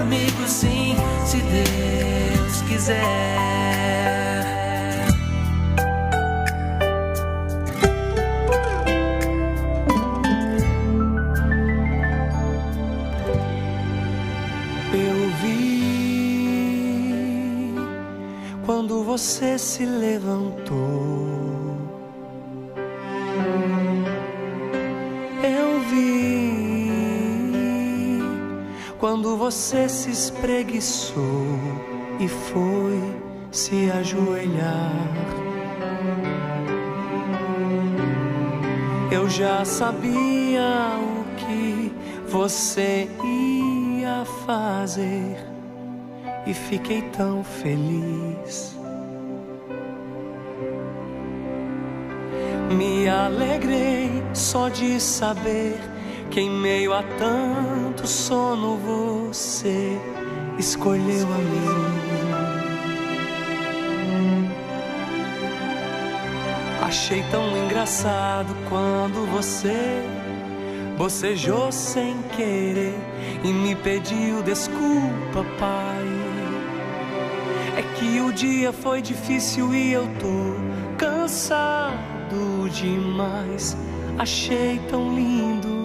comigo sim, se Deus quiser. Eu vi quando você se levantou. Eu vi quando você se espreguiçou e foi se ajoelhar. Eu já sabia o que você ia fazer e fiquei tão feliz. Me alegrei só de saber que em meio a tanto sono você escolheu a mim. Achei tão engraçado quando você bocejou sem querer e me pediu desculpa, pai. É que o dia foi difícil e eu tô cansado demais. Achei tão lindo.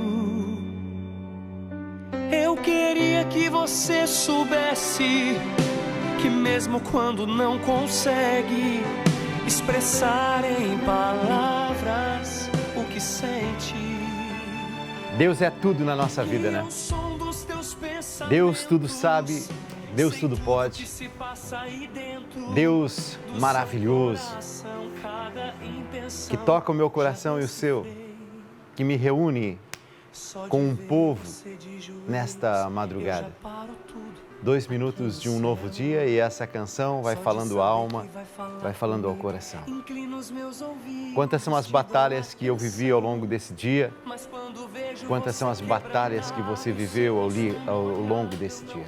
Eu queria que você soubesse que mesmo quando não consegue expressar em palavras o que sente, Deus é tudo na nossa vida, né? Deus tudo sabe, Deus tudo pode. Deus maravilhoso, que toca o meu coração e o seu, que me reúne com um povo nesta madrugada. 2 minutos de um novo dia e essa canção vai falando à alma, vai falando ao coração. Quantas são as batalhas que eu vivi ao longo desse dia? Quantas são as batalhas que você viveu ao longo desse dia?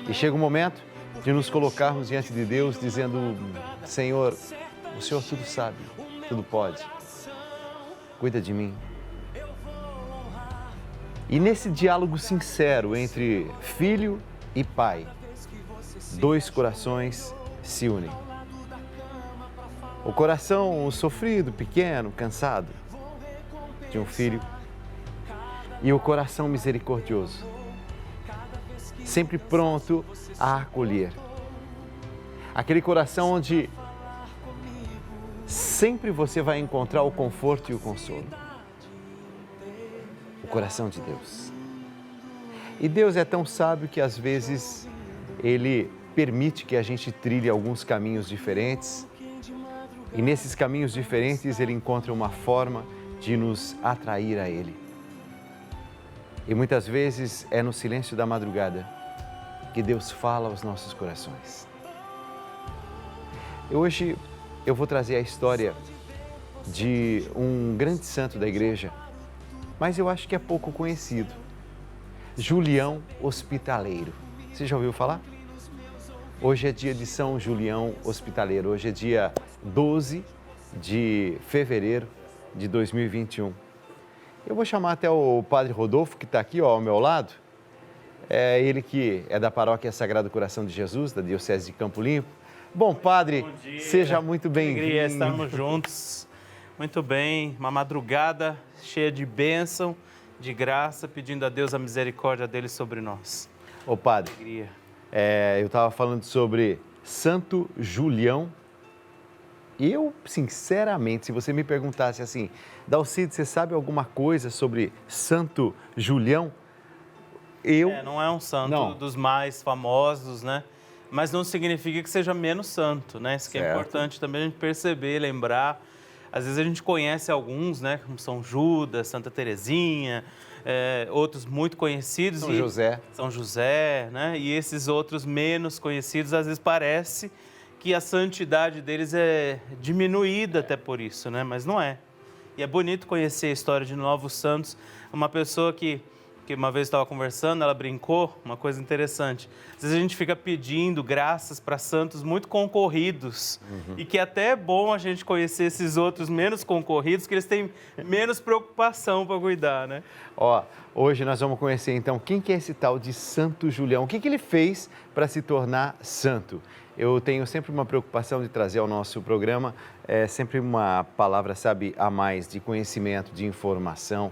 E chega o momento de nos colocarmos diante de Deus dizendo: Senhor, o Senhor tudo sabe, tudo pode. Cuida de mim. E nesse diálogo sincero entre filho e pai, 2 corações se unem. O coração sofrido, pequeno, cansado de um filho e o coração misericordioso, sempre pronto a acolher. Aquele coração onde sempre você vai encontrar o conforto e o consolo. O coração de Deus. E Deus é tão sábio que às vezes Ele permite que a gente trilhe alguns caminhos diferentes e nesses caminhos diferentes Ele encontra uma forma de nos atrair a Ele. E muitas vezes é no silêncio da madrugada que Deus fala aos nossos corações. Hoje eu vou trazer a história de um grande santo da igreja, mas eu acho que é pouco conhecido. Julião Hospitaleiro. Você já ouviu falar? Hoje é dia de São Julião Hospitaleiro. Hoje é dia 12 de fevereiro de 2021. Eu vou chamar até o Padre Rodolfo, que está aqui ao meu lado. É ele que é da Paróquia Sagrado Coração de Jesus, da Diocese de Campo Limpo. Bom, Padre, seja muito bem-vindo. Alegria estarmos juntos. Muito bem, uma madrugada cheia de bênção, de graça, pedindo a Deus a misericórdia dele sobre nós. Ô Padre, Alegria. eu estava falando sobre Santo Julião. Eu, sinceramente, se você me perguntasse assim, Dalcide, você sabe alguma coisa sobre Santo Julião? Não é um santo dos mais famosos, né? Mas não significa que seja menos santo, né? Isso que é importante também a gente perceber, lembrar. Às vezes a gente conhece alguns, né? Como São Judas, Santa Teresinha, outros muito conhecidos. São José, né? E esses outros menos conhecidos, às vezes parece que a santidade deles é diminuída até por isso, né? Mas não é. E é bonito conhecer a história de novos santos. Uma pessoa que que uma vez estava conversando, ela brincou, uma coisa interessante. Às vezes a gente fica pedindo graças para santos muito concorridos e que até é bom a gente conhecer esses outros menos concorridos, que eles têm menos preocupação para cuidar, né? Ó, hoje nós vamos conhecer então quem que é esse tal de Santo Julião, o que que ele fez para se tornar santo. Eu tenho sempre uma preocupação de trazer ao nosso programa sempre uma palavra, sabe, a mais de conhecimento, de informação.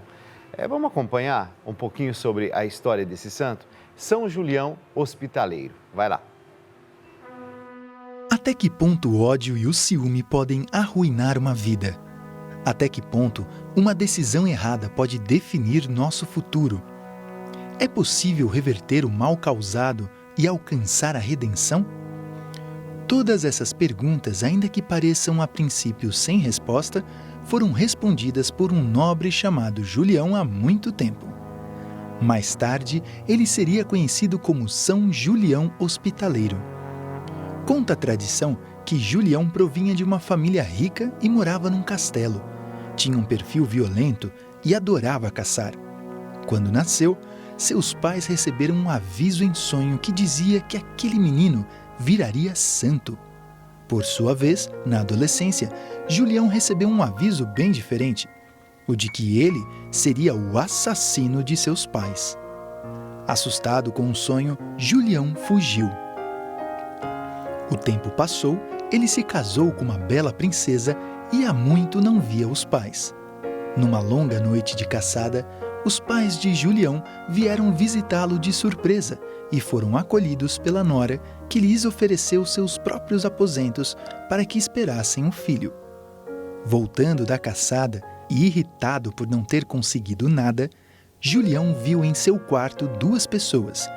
Vamos acompanhar um pouquinho sobre a história desse santo? São Julião Hospitaleiro. Vai lá. Até que ponto o ódio e o ciúme podem arruinar uma vida? Até que ponto uma decisão errada pode definir nosso futuro? É possível reverter o mal causado e alcançar a redenção? Todas essas perguntas, ainda que pareçam a princípio sem resposta, foram respondidas por um nobre chamado Julião há muito tempo. Mais tarde, ele seria conhecido como São Julião Hospitaleiro. Conta a tradição que Julião provinha de uma família rica e morava num castelo. Tinha um perfil violento e adorava caçar. Quando nasceu, seus pais receberam um aviso em sonho que dizia que aquele menino viraria santo. Por sua vez, na adolescência, Julião recebeu um aviso bem diferente, o de que ele seria o assassino de seus pais. Assustado com o sonho, Julião fugiu. O tempo passou, ele se casou com uma bela princesa e há muito não via os pais. Numa longa noite de caçada, os pais de Julião vieram visitá-lo de surpresa e foram acolhidos pela nora, que lhes ofereceu seus próprios aposentos para que esperassem um filho. Voltando da caçada e irritado por não ter conseguido nada, Julião viu em seu quarto 2 pessoas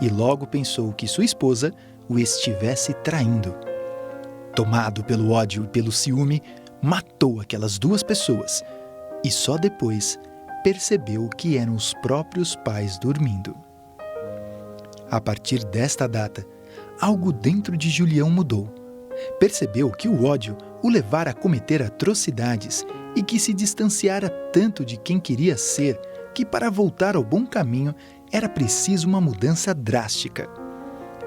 e logo pensou que sua esposa o estivesse traindo. Tomado pelo ódio e pelo ciúme, matou aquelas 2 pessoas e só depois percebeu que eram os próprios pais dormindo. A partir desta data, algo dentro de Julião mudou. Percebeu que o ódio o levara a cometer atrocidades e que se distanciara tanto de quem queria ser que para voltar ao bom caminho era preciso uma mudança drástica.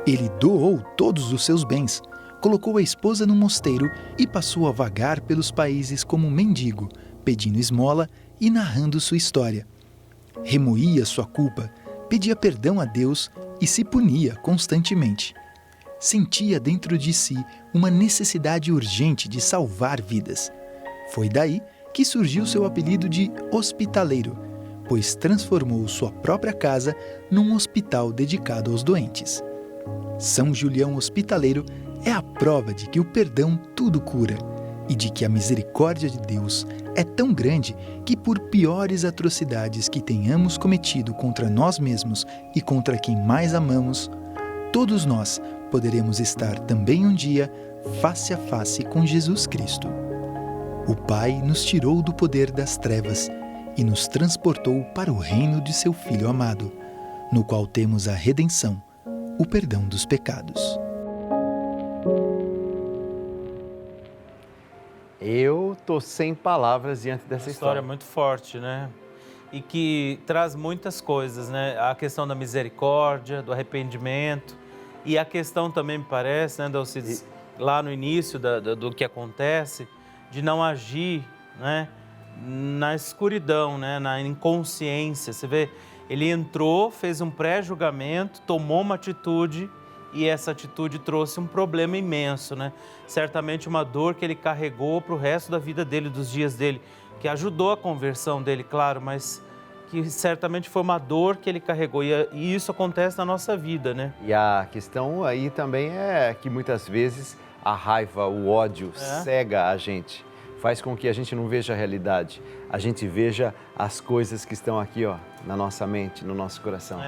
Ele doou todos os seus bens, colocou a esposa no mosteiro e passou a vagar pelos países como um mendigo, pedindo esmola e narrando sua história. Remoía sua culpa, pedia perdão a Deus e se punia constantemente. Sentia dentro de si uma necessidade urgente de salvar vidas. Foi daí que surgiu seu apelido de hospitaleiro, pois transformou sua própria casa num hospital dedicado aos doentes. São Julião Hospitaleiro é a prova de que o perdão tudo cura e de que a misericórdia de Deus é tão grande que, por piores atrocidades que tenhamos cometido contra nós mesmos e contra quem mais amamos, todos nós poderemos estar também um dia face a face com Jesus Cristo. O Pai nos tirou do poder das trevas e nos transportou para o reino de seu Filho amado, no qual temos a redenção, o perdão dos pecados. Eu tô sem palavras diante dessa história. Muito forte, né? E que traz muitas coisas, né? A questão da misericórdia, do arrependimento e a questão também, me parece, né, Dalcides, lá no início do que acontece, de não agir, né, na escuridão, né, na inconsciência. Você vê, ele entrou, fez um pré-julgamento, tomou uma atitude e essa atitude trouxe um problema imenso, né? Certamente uma dor que ele carregou para o resto da vida dele, dos dias dele, que ajudou a conversão dele, claro, mas que certamente foi uma dor que ele carregou e isso acontece na nossa vida, né? E a questão aí também é que muitas vezes a raiva, o ódio cega a gente, faz com que a gente não veja a realidade, a gente veja as coisas que estão aqui, ó, na nossa mente, no nosso coração.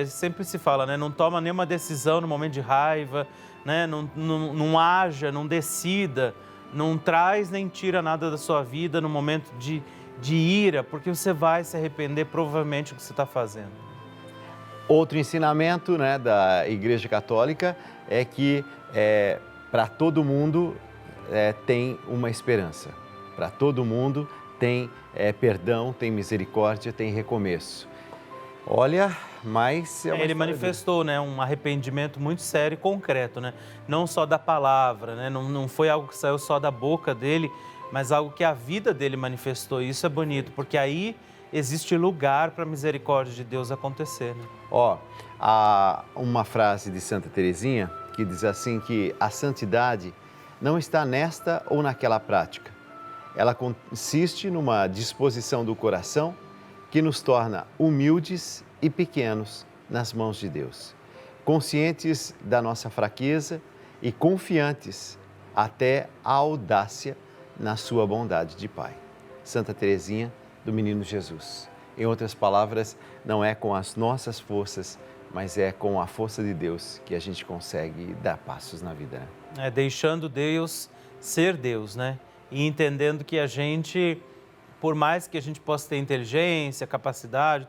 Sempre se fala, né? Não toma nenhuma decisão no momento de raiva, né? Não haja, não decida, não traz nem tira nada da sua vida no momento de ira, porque você vai se arrepender provavelmente do que você está fazendo. Outro ensinamento, né, da Igreja Católica é que para todo mundo tem uma esperança. Para todo mundo tem perdão, tem misericórdia, tem recomeço. Olha, mas... Ele manifestou, né, um arrependimento muito sério e concreto, né? Não só da palavra, né? Não foi algo que saiu só da boca dele, mas algo que a vida dele manifestou. E isso é bonito, porque aí existe lugar para a misericórdia de Deus acontecer, né? Há uma frase de Santa Teresinha que diz assim que a santidade não está nesta ou naquela prática. Ela consiste numa disposição do coração que nos torna humildes e pequenos nas mãos de Deus, conscientes da nossa fraqueza e confiantes até a audácia na sua bondade de Pai. Santa Teresinha do Menino Jesus. Em outras palavras, não é com as nossas forças, mas é com a força de Deus que a gente consegue dar passos na vida, né? Deixando Deus ser Deus, né? E entendendo que a gente, por mais que a gente possa ter inteligência, capacidade,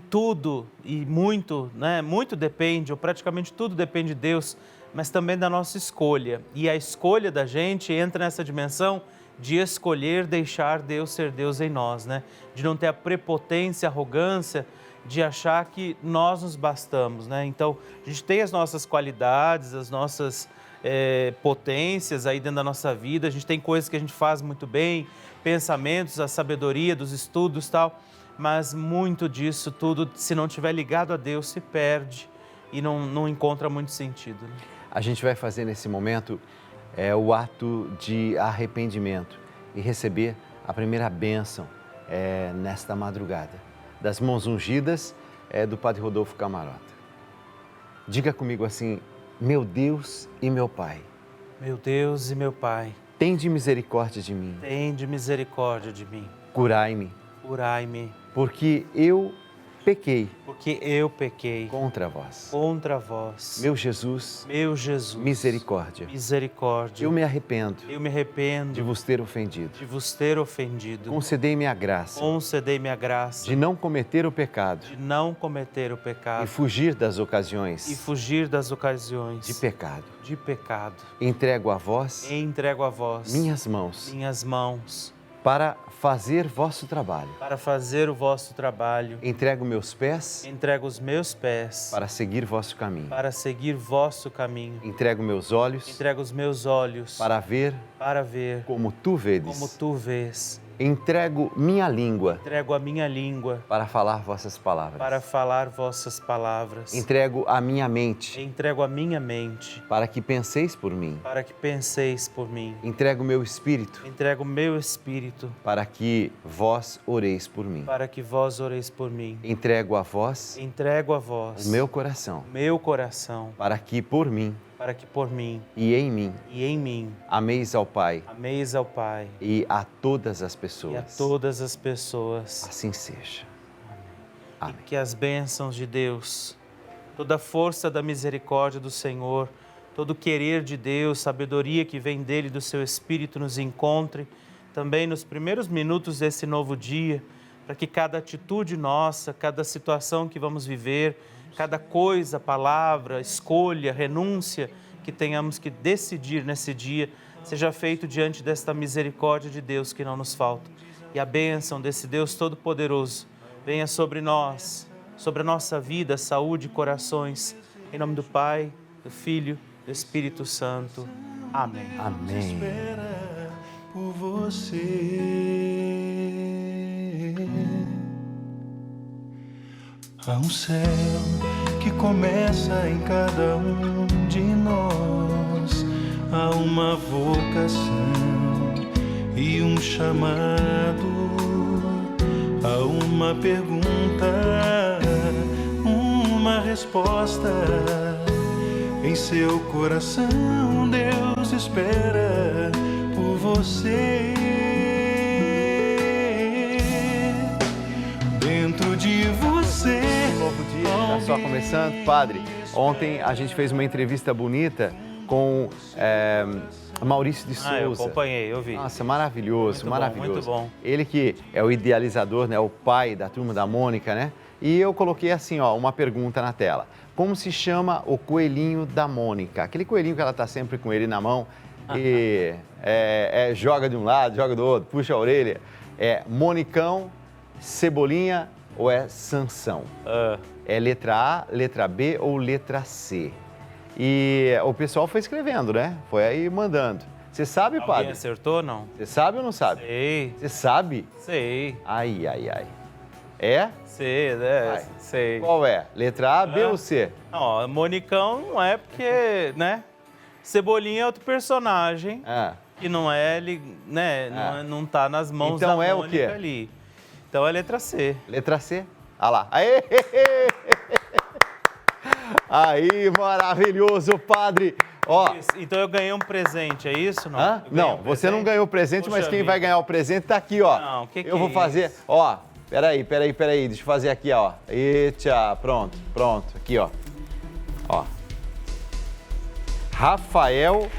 tudo e muito, né? Muito depende, ou praticamente tudo depende de Deus, mas também da nossa escolha. E a escolha da gente entra nessa dimensão de escolher deixar Deus ser Deus em nós, né? De não ter a prepotência, a arrogância de achar que nós nos bastamos, né? Então, a gente tem as nossas qualidades, as nossas potências aí dentro da nossa vida, a gente tem coisas que a gente faz muito bem, pensamentos, a sabedoria dos estudos e tal, mas muito disso tudo, se não estiver ligado a Deus, se perde e não encontra muito sentido, né? A gente vai fazer nesse momento o ato de arrependimento e receber a primeira bênção nesta madrugada, das mãos ungidas do Padre Rodolfo Camarota. Diga comigo assim: meu Deus e meu Pai. Meu Deus e meu Pai. Tende misericórdia de mim. Tende misericórdia de mim. Curai-me. Curai-me. Porque eu pequei. Porque eu pequei. Contra vós. Contra vós. Meu Jesus. Meu Jesus. Misericórdia. Misericórdia. Eu me arrependo. Eu me arrependo. De vos ter ofendido. De vos ter ofendido. Concedei-me a graça. Concedei-me a graça. De não cometer o pecado. De não cometer o pecado. E fugir das ocasiões. E fugir das ocasiões. De pecado. De pecado. Entrego a vós. Entrego a vós. Minhas mãos. Minhas mãos. Para fazer vosso trabalho. Para fazer o vosso trabalho. Entrego meus pés. Entrego os meus pés. Para seguir vosso caminho. Para seguir vosso caminho. Entrego meus olhos. Entrego os meus olhos. Para ver. Para ver. Como tu vedes. Como tu vês. Entrego minha língua. Entrego a minha língua. Para falar vossas palavras. Para falar vossas palavras. Entrego a minha mente. Entrego a minha mente. Para que penseis por mim. Para que penseis por mim. Entrego meu espírito. Entrego meu espírito. Para que vós oreis por mim. Para que vós oreis por mim. Entrego a vós. Entrego a vós. O meu coração. Meu coração. Para que por mim. Para que por mim e em mim ameis ao Pai. Ameis ao Pai. E a todas as pessoas. E a todas as pessoas. Assim seja. Amém. E que as bênçãos de Deus, toda a força da misericórdia do Senhor, todo o querer de Deus, sabedoria que vem dele, do seu Espírito, nos encontre também nos primeiros minutos desse novo dia, para que cada atitude nossa, cada situação que vamos viver, cada coisa, palavra, escolha, renúncia que tenhamos que decidir nesse dia, seja feito diante desta misericórdia de Deus que não nos falta. E a bênção desse Deus Todo-Poderoso venha sobre nós, sobre a nossa vida, saúde e corações. Em nome do Pai, do Filho, do Espírito Santo. Amém. Amém. Espera por você. Há um céu que começa em cada um de nós. Há uma vocação e um chamado. Há uma pergunta, uma resposta. Em seu coração Deus espera por você. Dentro de você. Novo dia está só começando. Padre, ontem a gente fez uma entrevista bonita com Maurício de Souza. Eu acompanhei, eu vi. Nossa, maravilhoso, muito maravilhoso. Bom, muito bom. Ele que é o idealizador, né, o pai da Turma da Mônica, né? E eu coloquei assim, ó, uma pergunta na tela. Como se chama o coelhinho da Mônica? Aquele coelhinho que ela está sempre com ele na mão e joga de um lado, joga do outro, puxa a orelha. É Monicão, Cebolinha, ou é Sansão? É letra A, letra B ou letra C? E o pessoal foi escrevendo, né? Foi aí mandando. Você sabe, padre? Alguém acertou, não? Você sabe ou não sabe? Sei. Você sabe? Sei. Ai, ai, ai. É? Sei, né? Sei. Qual é? Letra A, B ou C? Não, Monicão não é porque, né? Cebolinha é outro personagem que não é, né? Não tá nas mãos então da é Mônica o quê? ali. Então é letra C. Letra C? Ah lá. Aê! Aí, maravilhoso, padre. Ó. Então eu ganhei um presente, é isso? Não, não, você não ganhou o presente, mas quem vai ganhar o presente tá aqui, ó. Não, que eu vou fazer, isso? ó. Peraí, deixa eu fazer aqui, ó. Eita, pronto, aqui, ó. Ó. Rafael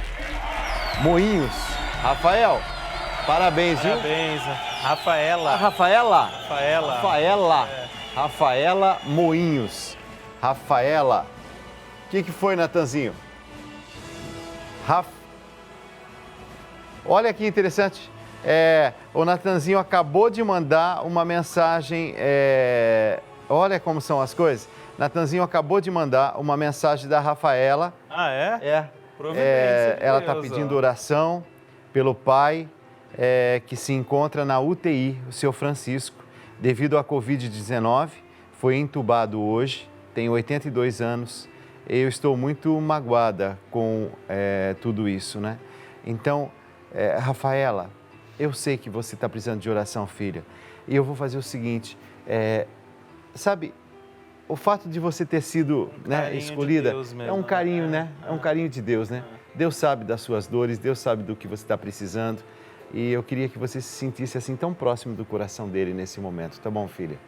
Moinhos. Rafael, parabéns, viu? Parabéns, Rafaela. Rafaela? Rafaela. Rafaela Moinhos. Rafaela. O que foi, Natanzinho? Olha que interessante. O Natanzinho acabou de mandar uma mensagem. Olha como são as coisas. Natanzinho acabou de mandar uma mensagem da Rafaela. Ah, é? Ela está pedindo oração pelo pai que se encontra na UTI, o seu Francisco, devido à Covid-19. Foi entubado hoje, tem 82 anos. Eu estou muito magoada com tudo isso, né? Então, Rafaela, eu sei que você está precisando de oração, filha. E eu vou fazer o seguinte, sabe, o fato de você ter sido escolhida é um carinho, né? É um carinho de Deus, né? Deus sabe das suas dores, Deus sabe do que você está precisando. E eu queria que você se sentisse assim tão próximo do coração dele nesse momento, tá bom, filha?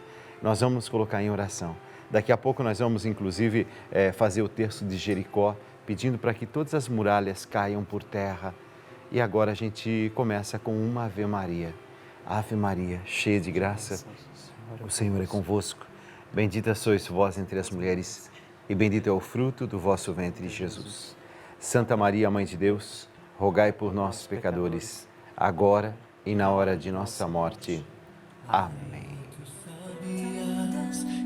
Nós vamos nos colocar em oração. Daqui a pouco nós vamos, inclusive, fazer o terço de Jericó, pedindo para que todas as muralhas caiam por terra. E agora a gente começa com uma Ave Maria. Ave Maria, cheia de graça, o Senhor é convosco. Bendita sois vós entre as mulheres, e bendito é o fruto do vosso ventre, Jesus. Santa Maria, Mãe de Deus, rogai por nós, pecadores, agora e na hora de nossa morte. Amém.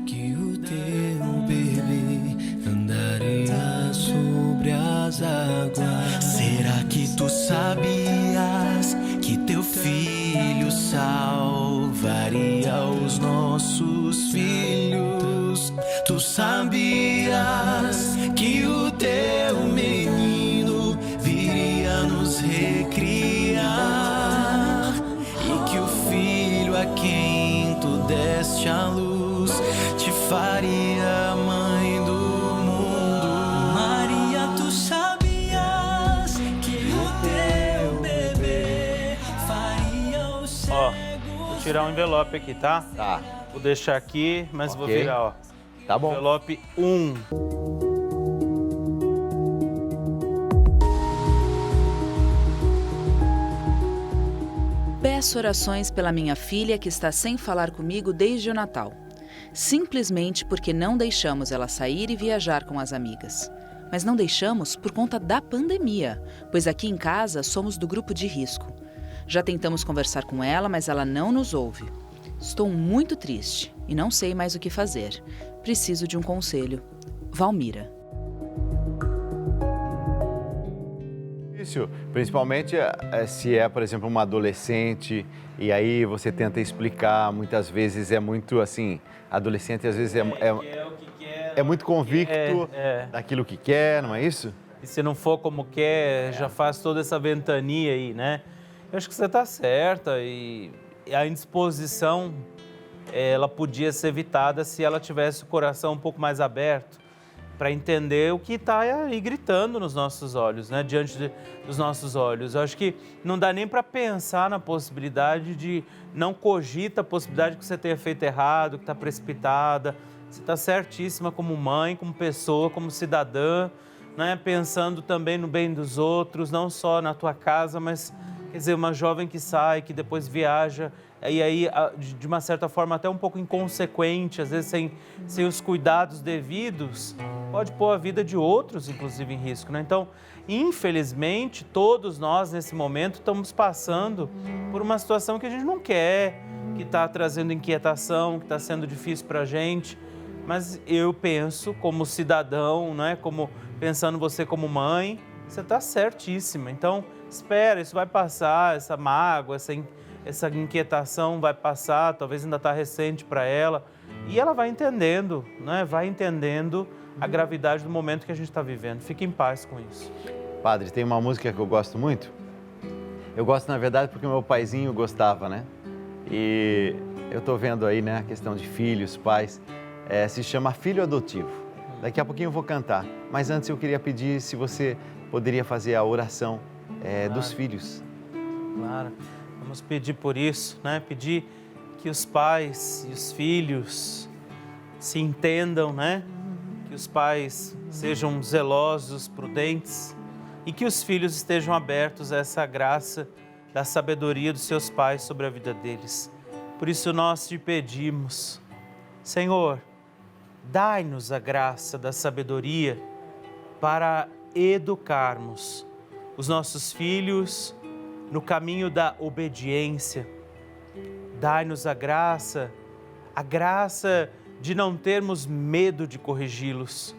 Que o teu bebê andaria sobre as águas. Será que tu sabias que teu filho salvaria os nossos filhos? Tu sabias que o teu menino viria nos recriar e que o filho a quem tu deste a luz te faria mãe do mundo. Maria, tu sabias que o teu bebê faria o cego. Ó, vou tirar um envelope aqui, tá? Tá. Vou deixar aqui, mas vou virar, ó. Tá bom. Envelope 1. Peço orações pela minha filha que está sem falar comigo desde o Natal. Simplesmente porque não deixamos ela sair e viajar com as amigas. Mas não deixamos por conta da pandemia, pois aqui em casa somos do grupo de risco. Já tentamos conversar com ela, mas ela não nos ouve. Estou muito triste e não sei mais o que fazer. Preciso de um conselho. Valmira. Principalmente se é, por exemplo, uma adolescente e aí você tenta explicar, muitas vezes é muito assim, adolescente às vezes é muito convicto daquilo que quer, não é isso? E se não for como quer, já faz toda essa ventania aí, né? Eu acho que você está certa e a indisposição, ela podia ser evitada se ela tivesse o coração um pouco mais aberto para entender o que está aí gritando nos nossos olhos, né? Diante dos nossos olhos. Eu acho que não dá nem para pensar na possibilidade de, não cogita a possibilidade que você tenha feito errado, que está precipitada. Você está certíssima como mãe, como pessoa, como cidadã, né? Pensando também no bem dos outros, não só na tua casa, mas, quer dizer, uma jovem que sai, que depois viaja, e aí, de uma certa forma, até um pouco inconsequente, às vezes sem os cuidados devidos, pode pôr a vida de outros, inclusive, em risco, né? Então, infelizmente, todos nós, nesse momento, estamos passando por uma situação que a gente não quer, que está trazendo inquietação, que está sendo difícil para a gente, mas eu penso como cidadão, né? Como pensando você como mãe, você está certíssima. Então, espera, isso vai passar, essa mágoa, essa inquietação vai passar, talvez ainda está recente para ela, e ela vai entendendo, né? Vai entendendo a gravidade do momento que a gente está vivendo. Fique em paz com isso. Padre, tem uma música que eu gosto muito. Eu gosto, na verdade, porque o meu paizinho gostava, né? E eu estou vendo aí, né, a questão de filhos, pais, se chama Filho Adotivo. Daqui a pouquinho eu vou cantar, mas antes eu queria pedir se você poderia fazer a oração dos filhos. Claro, vamos pedir por isso, né? Pedir que os pais e os filhos se entendam, né? Que os pais sejam zelosos, prudentes e que os filhos estejam abertos a essa graça da sabedoria dos seus pais sobre a vida deles. Por isso nós te pedimos, Senhor, dai-nos a graça da sabedoria para educarmos os nossos filhos no caminho da obediência. Dai-nos a graça de não termos medo de corrigi-los.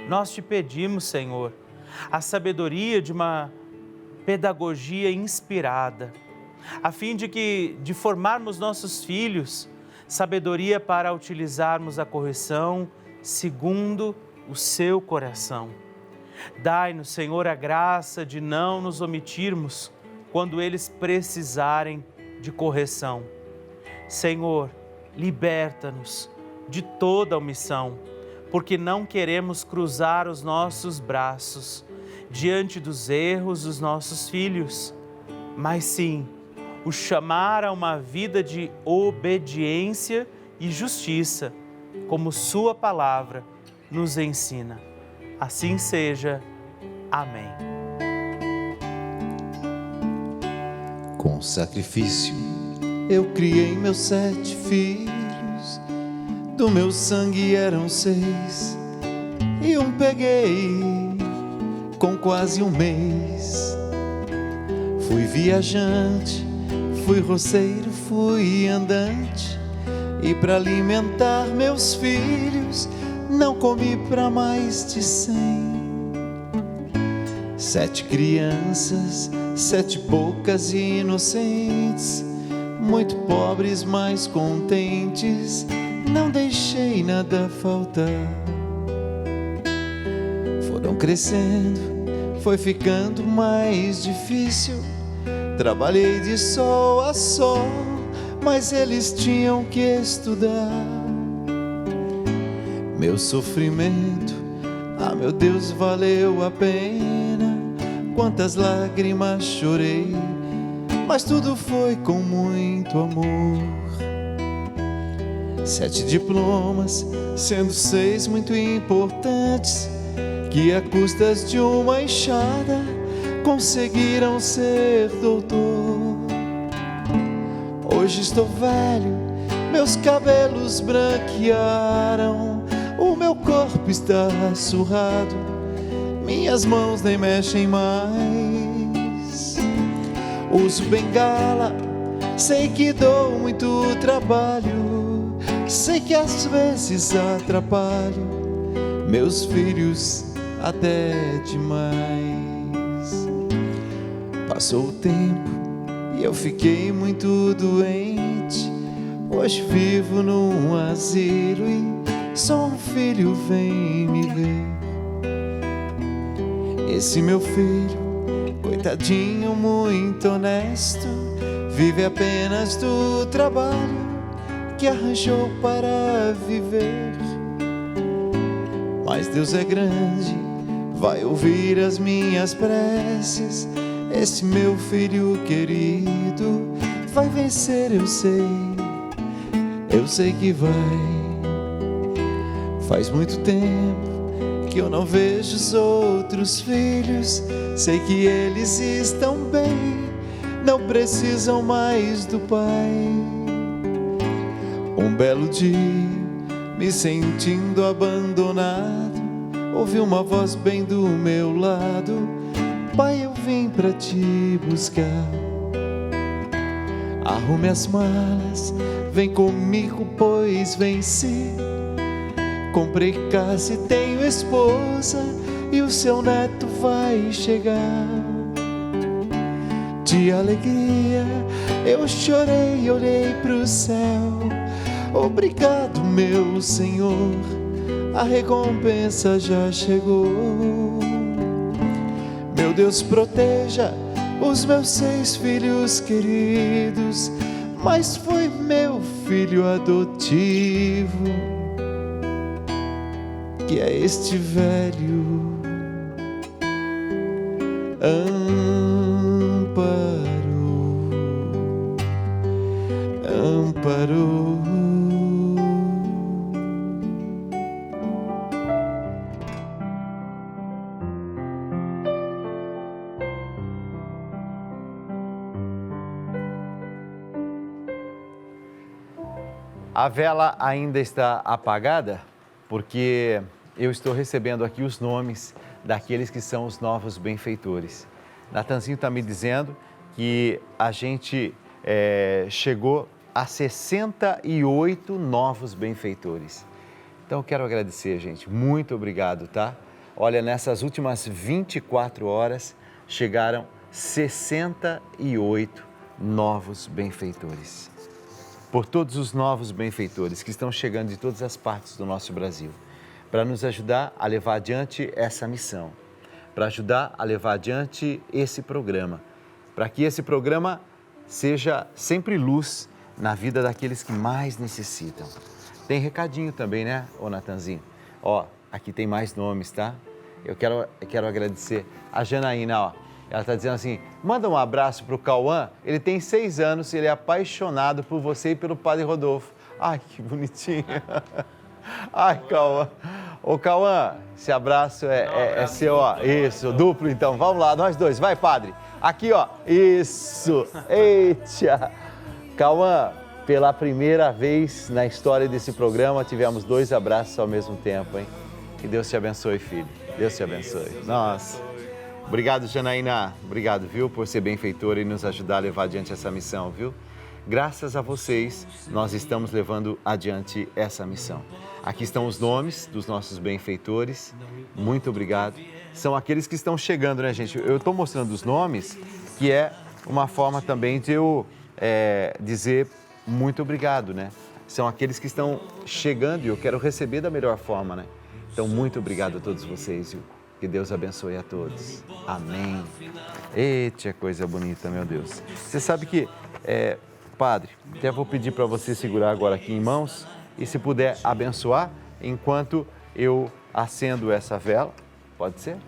Nós te pedimos, Senhor, a sabedoria de uma pedagogia inspirada, a fim de formarmos nossos filhos, sabedoria para utilizarmos a correção segundo o seu coração. Dai-nos, Senhor, a graça de não nos omitirmos quando eles precisarem de correção. Senhor, liberta-nos de toda omissão, porque não queremos cruzar os nossos braços diante dos erros dos nossos filhos, mas sim o chamar a uma vida de obediência e justiça, como sua palavra nos ensina. Assim seja. Amém. Com sacrifício eu criei meus 7 filhos, do meu sangue eram 6, e um peguei com quase um mês. Fui viajante, fui roceiro, fui andante, e para alimentar meus filhos não comi para mais de 100. 7 crianças, 7 bocas inocentes, muito pobres, mas contentes, não deixei nada faltar. Foram crescendo, foi ficando mais difícil, trabalhei de sol a sol, mas eles tinham que estudar. Meu sofrimento, ah meu Deus, valeu a pena, quantas lágrimas chorei, mas tudo foi com muito amor. 7 diplomas, sendo 6 muito importantes, que a custas de uma enxada conseguiram ser doutor. Hoje estou velho, meus cabelos branquearam, o meu corpo está surrado, minhas mãos nem mexem mais. Uso bengala, sei que dou muito trabalho, sei que às vezes atrapalho meus filhos até demais. Passou o tempo e eu fiquei muito doente, hoje vivo num asilo e só um filho vem me ver. Esse meu filho, coitadinho, muito honesto, vive apenas do trabalho que arranjou para viver. Mas Deus é grande, vai ouvir as minhas preces. Esse meu filho querido vai vencer, eu sei que vai. Faz muito tempo que eu não vejo os outros filhos, sei que eles estão bem, não precisam mais do pai. Um belo dia, me sentindo abandonado, ouvi uma voz bem do meu lado: pai, eu vim pra te buscar. Arrume as malas, vem comigo, pois venci. Comprei casa e tenho esposa, e o seu neto vai chegar. De alegria eu chorei e olhei pro céu. Obrigado, meu Senhor, a recompensa já chegou. Meu Deus, proteja os meus 6 filhos queridos, mas foi meu filho adotivo, que é este velho Amparo. A vela ainda está apagada porque eu estou recebendo aqui os nomes daqueles que são os novos benfeitores. Natanzinho está me dizendo que a gente chegou a 68 novos benfeitores. Então eu quero agradecer, gente. Muito obrigado, tá? Olha, nessas últimas 24 horas chegaram 68 novos benfeitores. Por todos os novos benfeitores que estão chegando de todas as partes do nosso Brasil, para nos ajudar a levar adiante essa missão, para ajudar a levar adiante esse programa, para que esse programa seja sempre luz na vida daqueles que mais necessitam. Tem recadinho também, né, ô Natanzinho? Ó, aqui tem mais nomes, tá? Eu quero agradecer a Janaína, ó. Ela está dizendo assim, manda um abraço para o Cauã, ele tem 6 anos e ele é apaixonado por você e pelo Padre Rodolfo. Ai, que bonitinho. Ai, Cauã. Ô, Cauã, esse abraço é seu, ó. Isso, duplo então. Vamos lá, nós dois. Vai, Padre. Aqui, ó. Isso. Eita. Cauã, pela primeira vez na história desse programa, tivemos 2 abraços ao mesmo tempo, hein? Que Deus te abençoe, filho. Deus te abençoe. Nossa. Obrigado, Janaína. Obrigado, viu, por ser benfeitora e nos ajudar a levar adiante essa missão, viu? Graças a vocês, nós estamos levando adiante essa missão. Aqui estão os nomes dos nossos benfeitores. Muito obrigado. São aqueles que estão chegando, né, gente? Eu estou mostrando os nomes, que é uma forma também de eu dizer muito obrigado, né? São aqueles que estão chegando e eu quero receber da melhor forma, né? Então, muito obrigado a todos vocês, viu? Que Deus abençoe a todos. Amém. Eita, coisa bonita, meu Deus. Você sabe que, Padre, até vou pedir para você segurar agora aqui em mãos e se puder abençoar enquanto eu acendo essa vela. Pode ser?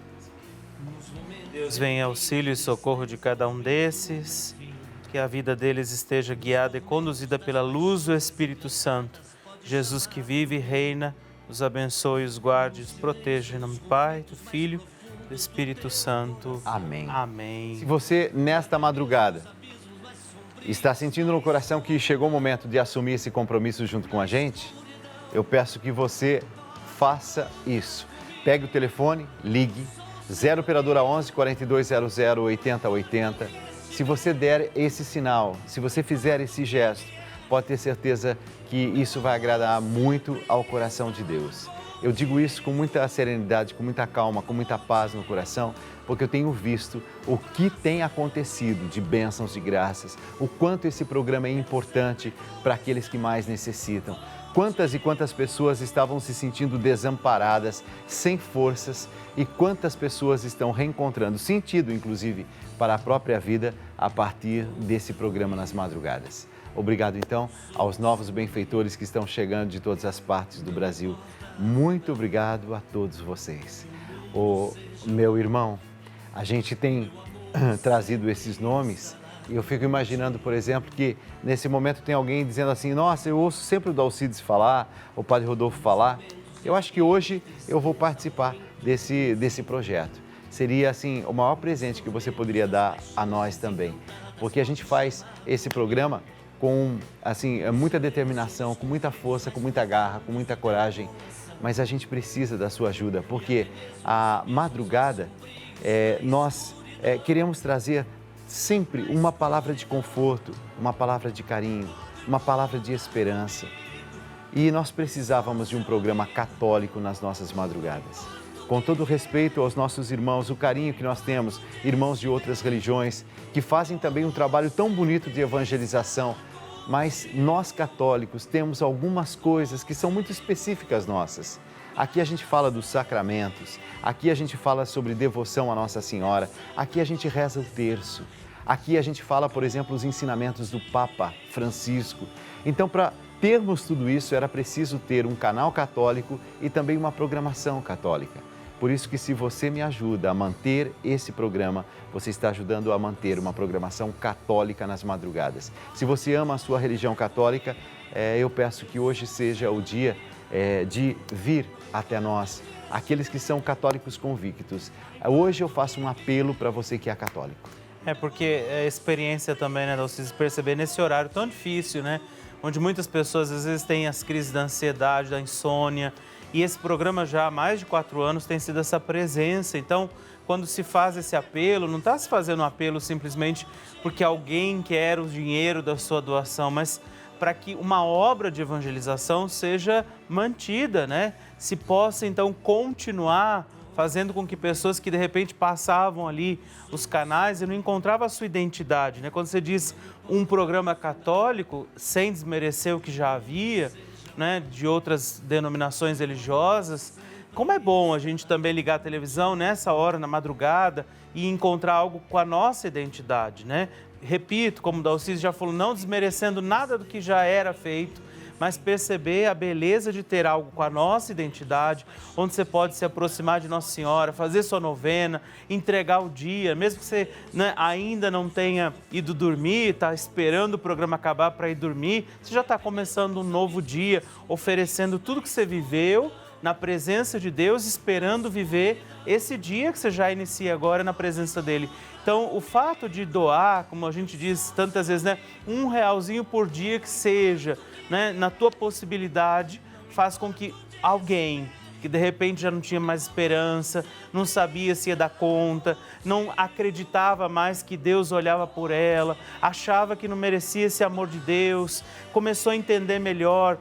Deus venha em auxílio e socorro de cada um desses, que a vida deles esteja guiada e conduzida pela luz do Espírito Santo. Jesus que vive e reina, os abençoe, os guarde, os proteja. Em nome do Pai, do Filho e do Espírito Santo. Amém. Amém. Se você, nesta madrugada, está sentindo no coração que chegou o momento de assumir esse compromisso junto com a gente, eu peço que você faça isso. Pegue o telefone, ligue, 0 operadora 11 4200 8080. Se você der esse sinal, se você fizer esse gesto, pode ter certeza que isso vai agradar muito ao coração de Deus. Eu digo isso com muita serenidade, com muita calma, com muita paz no coração, porque eu tenho visto o que tem acontecido de bênçãos, de graças, o quanto esse programa é importante para aqueles que mais necessitam. Quantas e quantas pessoas estavam se sentindo desamparadas, sem forças, e quantas pessoas estão reencontrando sentido, inclusive, para a própria vida a partir desse programa nas madrugadas. Obrigado, então, aos novos benfeitores que estão chegando de todas as partes do Brasil. Muito obrigado a todos vocês. Ô, meu irmão, a gente tem trazido esses nomes e eu fico imaginando, por exemplo, que nesse momento tem alguém dizendo assim, nossa, eu ouço sempre o Dalcides falar, o Padre Rodolfo falar. Eu acho que hoje eu vou participar desse projeto. Seria, assim, o maior presente que você poderia dar a nós também, porque a gente faz esse programa com, assim, muita determinação, com muita força, com muita garra, com muita coragem, mas a gente precisa da sua ajuda, porque a madrugada nós queremos trazer sempre uma palavra de conforto, uma palavra de carinho, uma palavra de esperança. E nós precisávamos de um programa católico nas nossas madrugadas. Com todo o respeito aos nossos irmãos, o carinho que nós temos, irmãos de outras religiões, que fazem também um trabalho tão bonito de evangelização, mas nós católicos temos algumas coisas que são muito específicas nossas. Aqui a gente fala dos sacramentos, aqui a gente fala sobre devoção à Nossa Senhora, aqui a gente reza o terço, aqui a gente fala, por exemplo, os ensinamentos do Papa Francisco. Então, para termos tudo isso, era preciso ter um canal católico e também uma programação católica. Por isso que se você me ajuda a manter esse programa, você está ajudando a manter uma programação católica nas madrugadas. Se você ama a sua religião católica, eu peço que hoje seja o dia de vir até nós, aqueles que são católicos convictos. Hoje eu faço um apelo para você que é católico. Porque a experiência também, né, Dalcides, perceber nesse horário tão difícil, né? Onde muitas pessoas às vezes têm as crises da ansiedade, da insônia. E esse programa já há mais de 4 anos tem sido essa presença. Então, quando se faz esse apelo, não está se fazendo um apelo simplesmente porque alguém quer o dinheiro da sua doação, mas para que uma obra de evangelização seja mantida, né? Se possa, então, continuar fazendo com que pessoas que, de repente, passavam ali os canais e não encontravam a sua identidade, né? Quando você diz um programa católico, sem desmerecer o que já havia, né, de outras denominações religiosas, como é bom a gente também ligar a televisão nessa hora, na madrugada, e encontrar algo com a nossa identidade, né? Repito, como o Dalcides já falou, não desmerecendo nada do que já era feito, mas perceber a beleza de ter algo com a nossa identidade, onde você pode se aproximar de Nossa Senhora, fazer sua novena, entregar o dia, mesmo que você, né, ainda não tenha ido dormir, está esperando o programa acabar para ir dormir, você já está começando um novo dia, oferecendo tudo que você viveu na presença de Deus, esperando viver esse dia que você já inicia agora na presença dele. Então, o fato de doar, como a gente diz tantas vezes, né, R$1 por dia que seja, né, na tua possibilidade, faz com que alguém que de repente já não tinha mais esperança, não sabia se ia dar conta, não acreditava mais que Deus olhava por ela, achava que não merecia esse amor de Deus, começou a entender melhor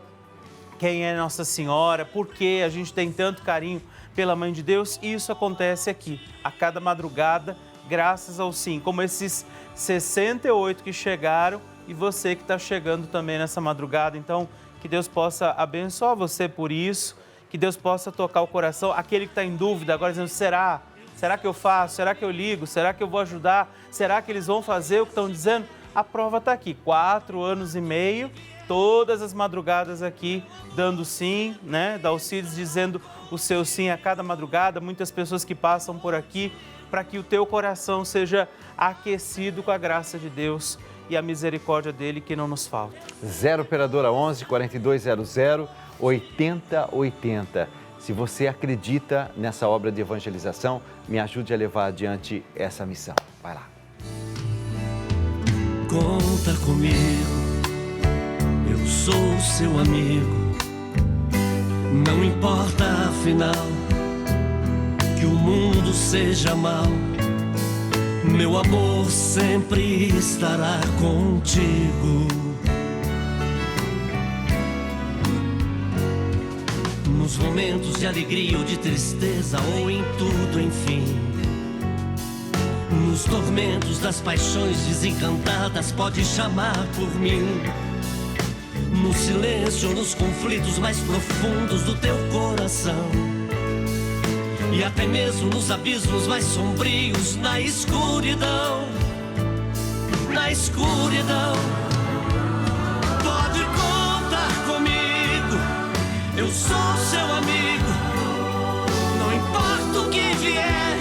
quem é Nossa Senhora, por que a gente tem tanto carinho pela Mãe de Deus, e isso acontece aqui, a cada madrugada, graças ao sim, como esses 68 que chegaram e você que está chegando também nessa madrugada. Então, que Deus possa abençoar você por isso, que Deus possa tocar o coração, aquele que está em dúvida agora, dizendo, será que eu faço? Será que eu ligo? Será que eu vou ajudar? Será que eles vão fazer o que estão dizendo? A prova está aqui, 4 anos e meio, todas as madrugadas aqui, dando sim, né? Dalcides dizendo o seu sim a cada madrugada, muitas pessoas que passam por aqui, para que o teu coração seja aquecido com a graça de Deus e a misericórdia dele que não nos falta. 0 operadora 11 4200 8080. Se você acredita nessa obra de evangelização, me ajude a levar adiante essa missão. Vai lá. Conta comigo, eu sou seu amigo. Não importa afinal que o mundo seja mau, meu amor sempre estará contigo. Nos momentos de alegria ou de tristeza, ou em tudo, enfim. Nos tormentos das paixões desencantadas, pode chamar por mim. No silêncio, nos conflitos mais profundos do teu coração, e até mesmo nos abismos mais sombrios, na escuridão, na escuridão. Pode contar comigo, eu sou seu amigo. Não importa o que vier,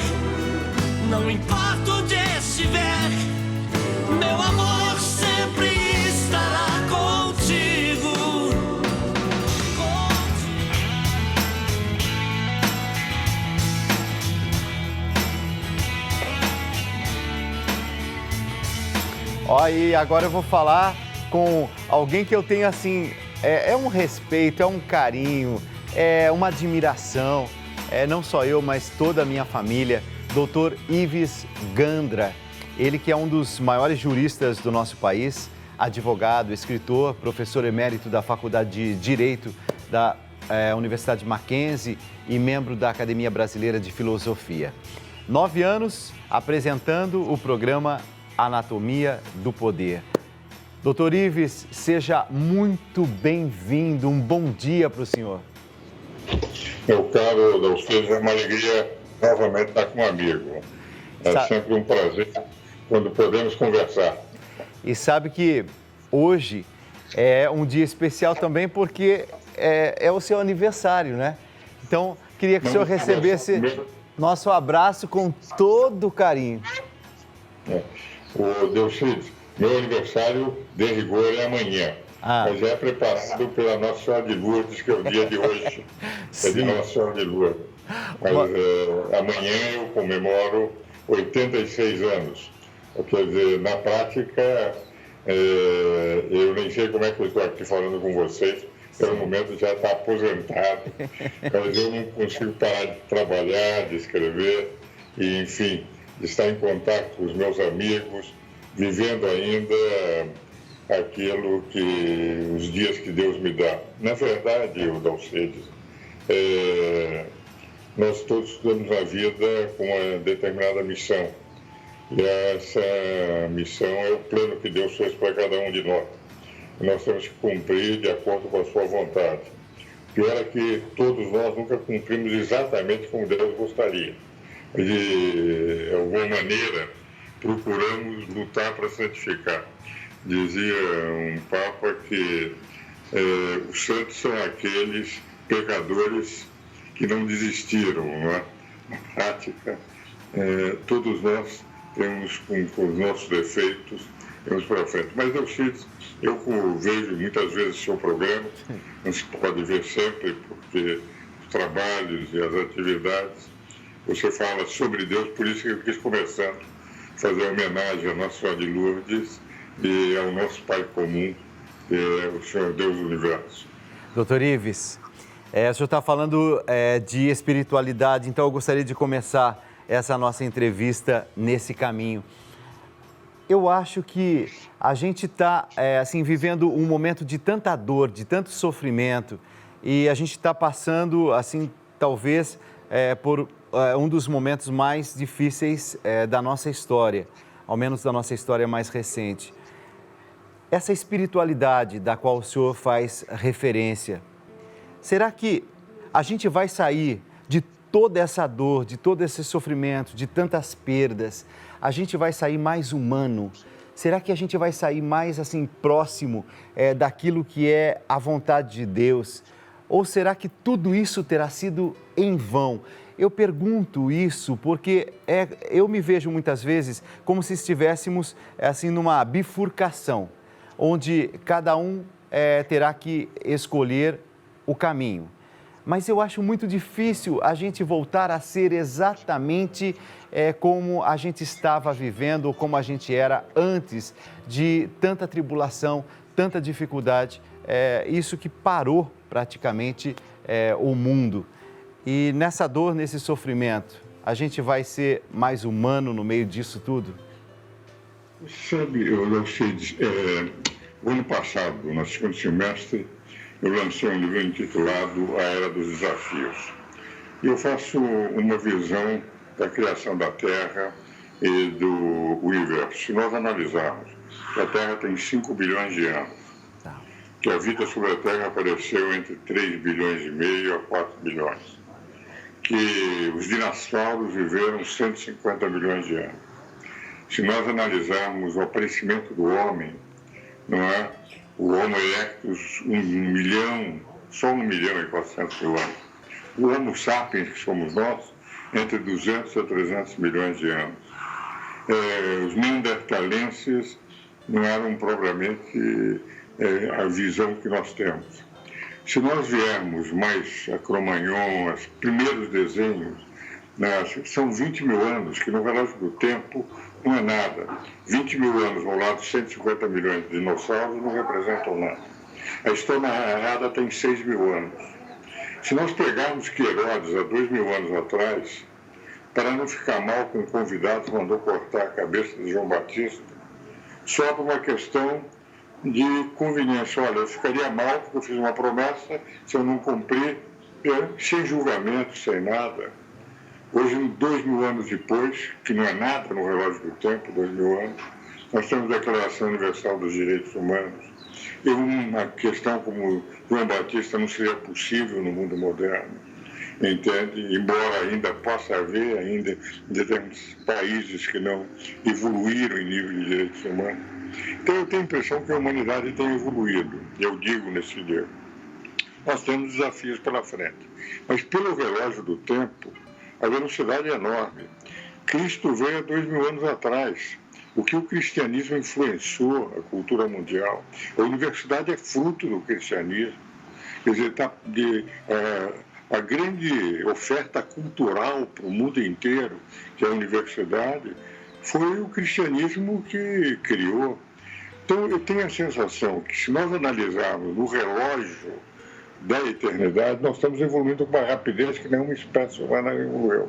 não importa onde estiver, meu amor sempre estará contigo. E agora eu vou falar com alguém que eu tenho assim, é um respeito, é um carinho, é uma admiração, não só eu, mas toda a minha família, Dr. Ives Gandra, ele que é um dos maiores juristas do nosso país, advogado, escritor, professor emérito da Faculdade de Direito da Universidade Mackenzie e membro da Academia Brasileira de Filosofia. 9 anos apresentando o programa Anatomia do Poder. Doutor Ives, seja muito bem-vindo. Um bom dia para o senhor. Meu caro Dalcedes, é uma alegria novamente estar com um amigo. É sempre um prazer quando podemos conversar. E sabe que hoje é um dia especial também porque é o seu aniversário, né? Então, queria que o senhor recebesse nosso abraço com todo carinho. O Dalcedes, meu aniversário de rigor é amanhã. Mas é preparado pela Nossa Senhora de Lourdes, que é o dia de hoje. É de Nossa Senhora de Lourdes. Mas amanhã eu comemoro 86 anos. Quer dizer, na prática, eu nem sei como é que eu estou aqui falando com vocês, pelo momento já está aposentado, mas eu não consigo parar de trabalhar, de escrever, e, enfim, de estar em contato com os meus amigos, vivendo ainda aquilo que os dias que Deus me dá. Na verdade, Dalcedes, nós todos temos na vida com uma determinada missão. E essa missão é o plano que Deus fez para cada um de nós. E nós temos que cumprir de acordo com a sua vontade. O pior é que todos nós nunca cumprimos exatamente como Deus gostaria. De alguma maneira, procuramos lutar para santificar. Dizia um Papa que os santos são aqueles pecadores que não desistiram, não é? Na prática, todos nós temos com os nossos defeitos, temos para frente. Mas eu vejo muitas vezes o seu programa, não se pode ver sempre, porque os trabalhos e as atividades, você fala sobre Deus, por isso que eu quis começar a fazer homenagem à Nossa Senhora de Lourdes e ao nosso Pai comum, que é o Senhor Deus do Universo. Doutor Ives, o senhor está falando de espiritualidade, então eu gostaria de começar essa nossa entrevista nesse caminho. Eu acho que a gente está assim, vivendo um momento de tanta dor, de tanto sofrimento, e a gente está passando, assim, talvez, por um dos momentos mais difíceis da nossa história, ao menos da nossa história mais recente. Essa espiritualidade da qual o senhor faz referência, será que a gente vai sair de toda essa dor, de todo esse sofrimento, de tantas perdas, a gente vai sair mais humano? Será que a gente vai sair mais assim próximo daquilo que é a vontade de Deus? Ou será que tudo isso terá sido em vão? Eu pergunto isso porque eu me vejo muitas vezes como se estivéssemos assim numa bifurcação, onde cada um terá que escolher o caminho. Mas eu acho muito difícil a gente voltar a ser exatamente como a gente estava vivendo ou como a gente era antes de tanta tribulação, tanta dificuldade, isso que parou praticamente o mundo. E nessa dor, nesse sofrimento, a gente vai ser mais humano no meio disso tudo? Sabe, Dalcedes, o ano passado, no segundo semestre, eu lancei um livro intitulado A Era dos Desafios. E eu faço uma visão da criação da Terra e do universo. Se nós analisarmos que a Terra tem 5 bilhões de anos, que a vida sobre a Terra apareceu entre 3 bilhões e meio a 4 bilhões, que os dinossauros viveram 150 milhões de anos. Se nós analisarmos o aparecimento do homem, não é? O Homo erectus, 1 milhão, só 1 milhão e 400 mil anos. O Homo sapiens, que somos nós, entre 200 a 300 milhões de anos. Os neandertalenses não eram propriamente a visão que nós temos. Se nós viermos mais a Cro-Magnon, os primeiros desenhos, são 20 mil anos, que no relógio do tempo não é nada. 20 mil anos ao lado de 150 milhões de dinossauros não representam nada. A história narrada tem 6 mil anos. Se nós pegarmos que Herodes, há 2 mil anos atrás, para não ficar mal com o convidado, mandou cortar a cabeça de João Batista, só por uma questão de conveniência. Olha, eu ficaria mal porque eu fiz uma promessa, se eu não cumprir, sem julgamento, sem nada. Hoje, 2000 anos depois, que não é nada no relógio do tempo, 2000 anos, nós temos a Declaração Universal dos Direitos Humanos. E uma questão como João Batista não seria possível no mundo moderno, entende? Embora ainda possa haver, ainda temos países que não evoluíram em nível de direitos humanos. Então eu tenho a impressão que a humanidade tem evoluído, eu digo nesse dia. Nós temos desafios pela frente, mas pelo relógio do tempo, a velocidade é enorme. Cristo veio há 2000 anos atrás. O que o cristianismo influenciou a cultura mundial? A universidade é fruto do cristianismo. Quer dizer, a grande oferta cultural para o mundo inteiro, que é a universidade, foi o cristianismo que criou. Então, eu tenho a sensação que, se nós analisarmos no relógio da eternidade, nós estamos evoluindo com uma rapidez que nenhuma espécie humana evoluiu.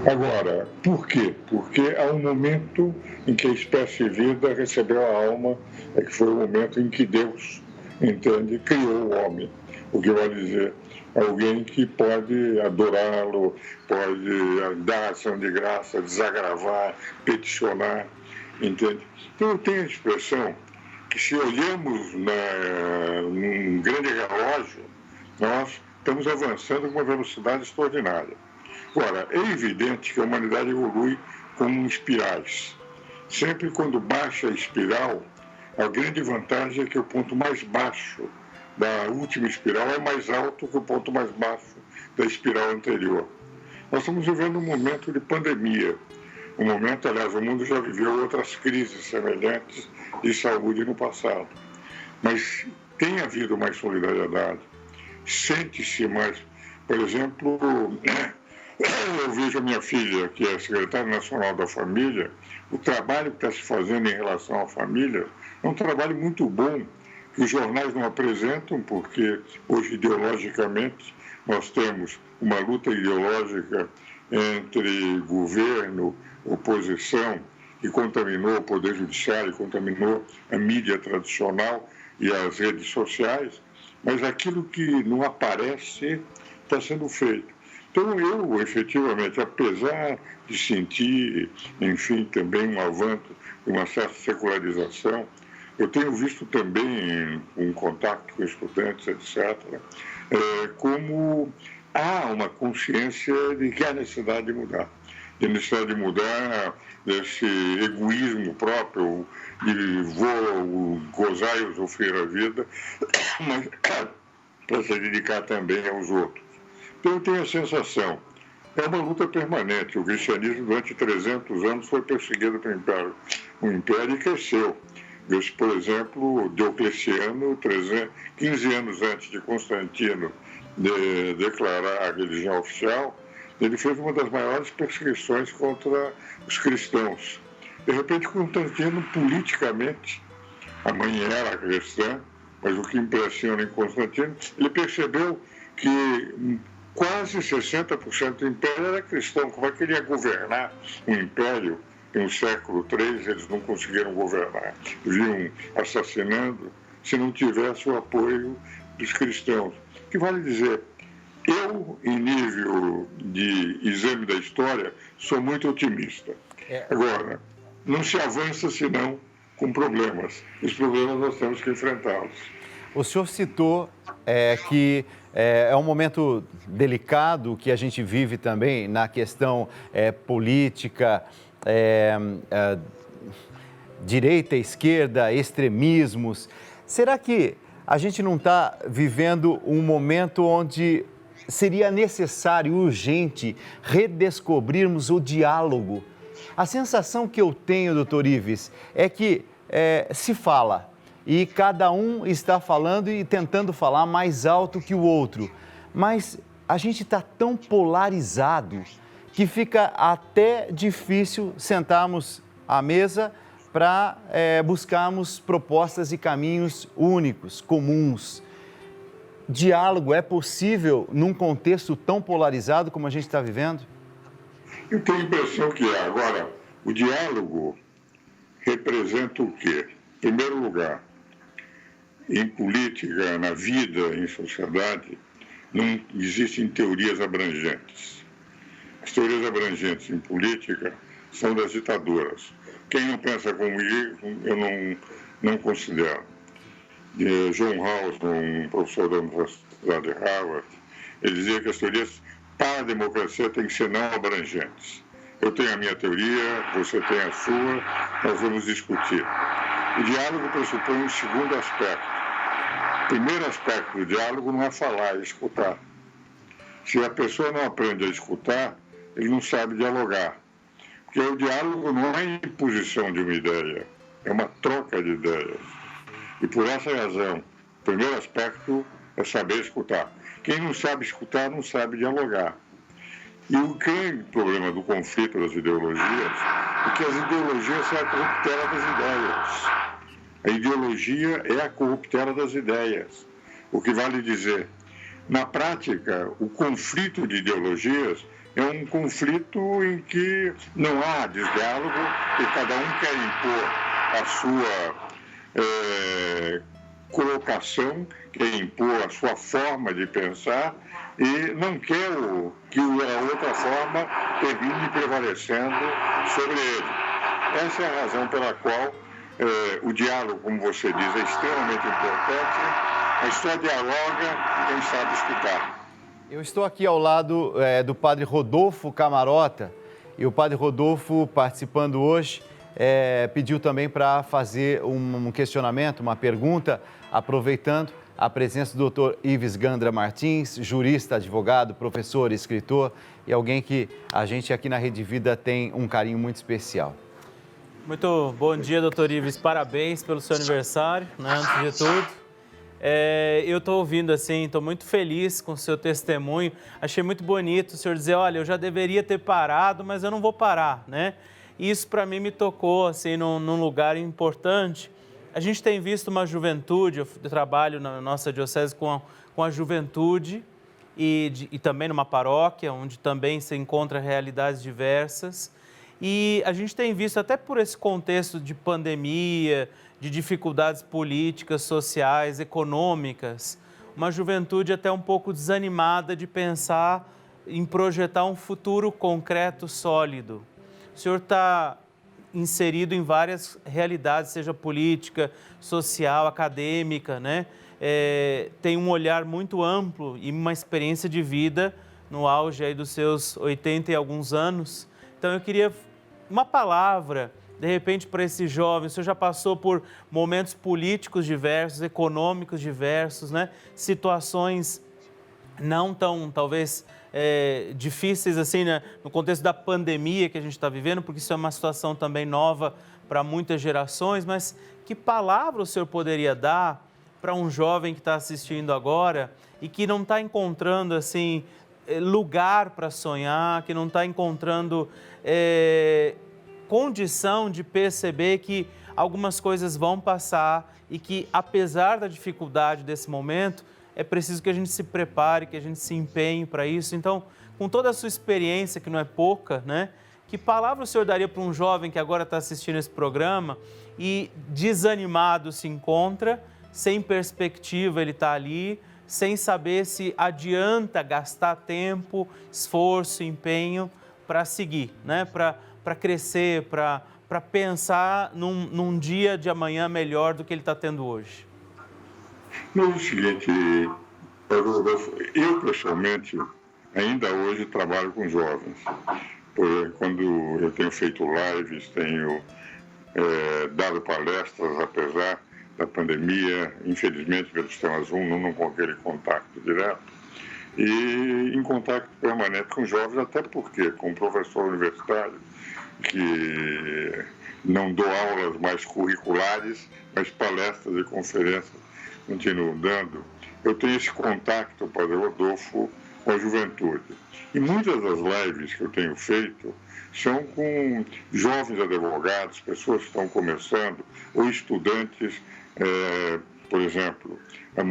Agora, por quê? Porque há um momento em que a espécie vida recebeu a alma, que foi o momento em que Deus, entende, criou o homem. O que vai dizer, alguém que pode adorá-lo, pode dar ação de graça, desagravar, peticionar, entende? Então eu tenho a expressão que, se olhamos num grande relógio, nós estamos avançando com uma velocidade extraordinária. Agora, é evidente que a humanidade evolui como espirais. Sempre quando baixa a espiral, a grande vantagem é que o ponto mais baixo da última espiral é mais alto que o ponto mais baixo da espiral anterior. Nós estamos vivendo um momento de pandemia. Um momento, aliás, o mundo já viveu outras crises semelhantes de saúde no passado. Mas tem havido mais solidariedade. Sente-se mais. Por exemplo, eu vejo a minha filha, que é secretária nacional da família, o trabalho que está se fazendo em relação à família é um trabalho muito bom, que os jornais não apresentam, porque hoje, ideologicamente, nós temos uma luta ideológica entre governo, oposição, que contaminou o Poder Judiciário, contaminou a mídia tradicional e as redes sociais, mas aquilo que não aparece está sendo feito. Então, eu, efetivamente, apesar de sentir, enfim, também um avanço de uma certa secularização, eu tenho visto também, um contato com estudantes, etc., como há uma consciência de que há necessidade de mudar. De necessidade de mudar desse egoísmo próprio, de vou gozar e usufruir a vida, mas para se dedicar também aos outros. Então, eu tenho a sensação, é uma luta permanente. O cristianismo, durante 300 anos, foi perseguido pelo Império. O Império cresceu. Veja, por exemplo, Diocleciano, 15 anos antes de Constantino declarar a religião oficial, ele fez uma das maiores perseguições contra os cristãos. De repente, Constantino, politicamente, a mãe era cristã, mas o que impressiona em Constantino, ele percebeu que quase 60% do império era cristão. Como é que ele ia governar um império? No século III, eles não conseguiram governar. Vinham assassinando se não tivesse o apoio dos cristãos. O que vale dizer, eu, em nível de exame da história, sou muito otimista. Agora, não se avança senão com problemas. Os problemas nós temos que enfrentá-los. O senhor citou que é um momento delicado que a gente vive também na questão política, direita, esquerda, extremismos. Será que a gente não está vivendo um momento onde seria necessário, urgente, redescobrirmos o diálogo? A sensação que eu tenho, doutor Ives, é que se fala e cada um está falando e tentando falar mais alto que o outro, mas a gente está tão polarizado que fica até difícil sentarmos à mesa para buscarmos propostas e caminhos únicos, comuns. Diálogo é possível num contexto tão polarizado como a gente está vivendo? Eu tenho a impressão que agora o diálogo representa o quê? Em primeiro lugar, em política, na vida, em sociedade, não existem teorias abrangentes. As teorias abrangentes em política são das ditaduras. Quem não pensa como eu não considero. John Rawls, um professor da Universidade de Harvard, ele dizia que as teorias para a democracia têm que ser não abrangentes. Eu tenho a minha teoria, você tem a sua, nós vamos discutir. O diálogo pressupõe um segundo aspecto. O primeiro aspecto do diálogo não é falar, é escutar. Se a pessoa não aprende a escutar, ele não sabe dialogar. Porque o diálogo não é imposição de uma ideia, é uma troca de ideias. E por essa razão, o primeiro aspecto é saber escutar. Quem não sabe escutar não sabe dialogar. E o grande problema do conflito das ideologias é que as ideologias são a corruptela das ideias. A ideologia é a corruptela das ideias. O que vale dizer, na prática, o conflito de ideologias é um conflito em que não há diálogo e cada um quer impor a sua colocação, quer impor a sua forma de pensar e não quer que a outra forma termine prevalecendo sobre ele. Essa é a razão pela qual o diálogo, como você diz, é extremamente importante, mas só dialoga quem sabe escutar. Eu estou aqui ao lado do padre Rodolfo Camarota e o padre Rodolfo, participando hoje, pediu também para fazer um questionamento, uma pergunta, aproveitando a presença do Dr. Ives Gandra Martins, jurista, advogado, professor, escritor e alguém que a gente aqui na Rede Vida tem um carinho muito especial. Muito bom dia, doutor Ives. Parabéns pelo seu aniversário, né, antes de tudo. Eu estou ouvindo assim, estou muito feliz com o seu testemunho. Achei muito bonito o senhor dizer, olha, eu já deveria ter parado, mas eu não vou parar, né? Isso para mim me tocou assim num lugar importante. A gente tem visto uma juventude, eu trabalho na nossa diocese com a juventude e também numa paróquia, onde também se encontra realidades diversas. E a gente tem visto, até por esse contexto de pandemia, de dificuldades políticas, sociais, econômicas, uma juventude até um pouco desanimada de pensar em projetar um futuro concreto, sólido. O senhor está inserido em várias realidades, seja política, social, acadêmica, né? Tem um olhar muito amplo e uma experiência de vida no auge aí dos seus 80 e alguns anos. Então, eu queria uma palavra, de repente, para esse jovem. O senhor já passou por momentos políticos diversos, econômicos diversos, né? Situações não tão, talvez, difíceis assim, né? No contexto da pandemia que a gente está vivendo, porque isso é uma situação também nova para muitas gerações, mas que palavra o senhor poderia dar para um jovem que está assistindo agora e que não está encontrando assim, lugar para sonhar, que não está encontrando condição de perceber que algumas coisas vão passar e que, apesar da dificuldade desse momento, é preciso que a gente se prepare, que a gente se empenhe para isso. Então, com toda a sua experiência, que não é pouca, né? Que palavra o senhor daria para um jovem que agora está assistindo esse programa e desanimado se encontra, sem perspectiva ele está ali, sem saber se adianta gastar tempo, esforço, empenho para seguir, né? Para crescer, para pensar num dia de amanhã melhor do que ele está tendo hoje? No seguinte, eu pessoalmente ainda hoje trabalho com jovens. Quando eu tenho feito lives, tenho dado palestras, apesar da pandemia, infelizmente pelo sistema Zoom, não com aquele contato direto, e em contato permanente com jovens, até porque, como professor universitário, que não dou aulas mais curriculares, mas palestras e conferências continuo dando, eu tenho esse contato, Padre Rodolfo, com a juventude. E muitas das lives que eu tenho feito são com jovens advogados, pessoas que estão começando, ou estudantes. Por exemplo, a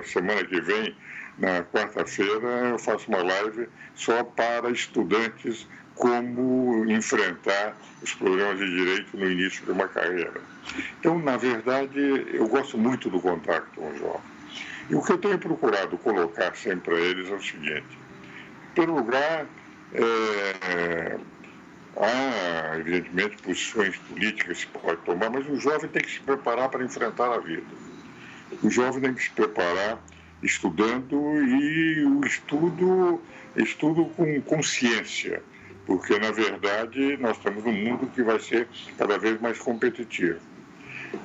semana que vem, na quarta-feira, eu faço uma live só para estudantes como enfrentar os problemas de direito no início de uma carreira. Então, na verdade, eu gosto muito do contato com os jovens. E o que eu tenho procurado colocar sempre para eles é o seguinte: em primeiro lugar, há, evidentemente, posições políticas que se pode tomar, mas o jovem tem que se preparar para enfrentar a vida. O jovem tem que se preparar estudando, e o estudo com consciência, porque, na verdade, nós estamos num mundo que vai ser cada vez mais competitivo.